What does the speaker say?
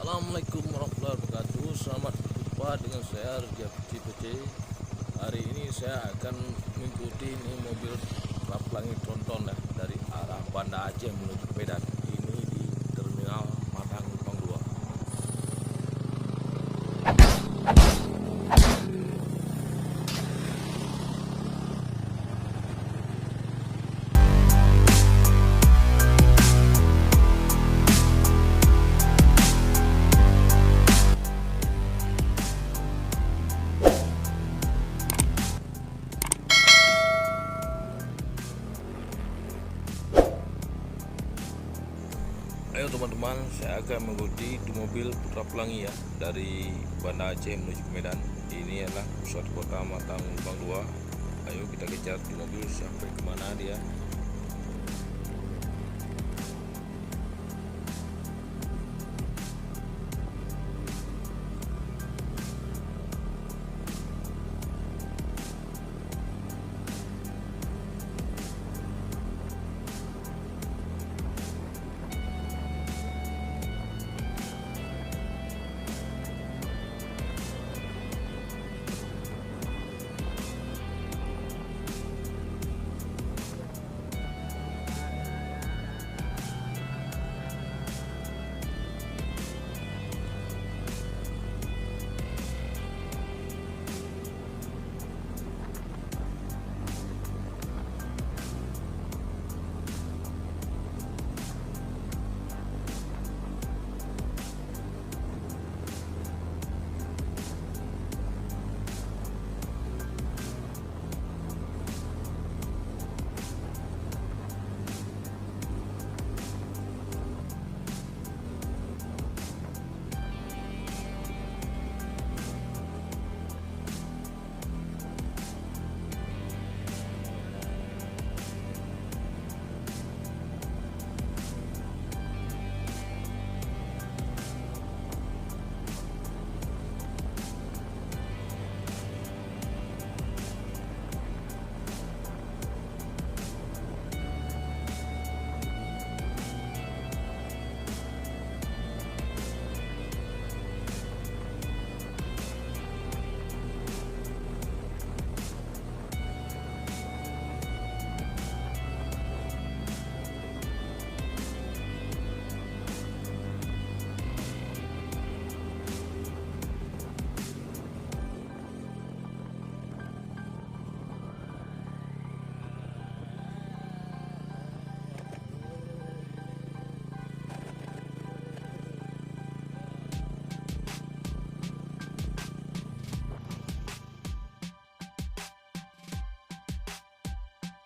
Assalamualaikum warahmatullahi wabarakatuh. Selamat berjumpa dengan saya Rja PC. Hari ini saya akan mengikuti ini mobil truk langit tronton ya, dari arah Banda Aceh menuju Medan. Ini di terminal Madang Kupang 2. Ayo teman-teman, saya akan mengikuti di mobil putra pelangi ya, dari Banda Aceh menuju ke Medan. Ini adalah pusat kota Madang Kupang 2. Ayo kita kejar di mobil sampai kemana dia.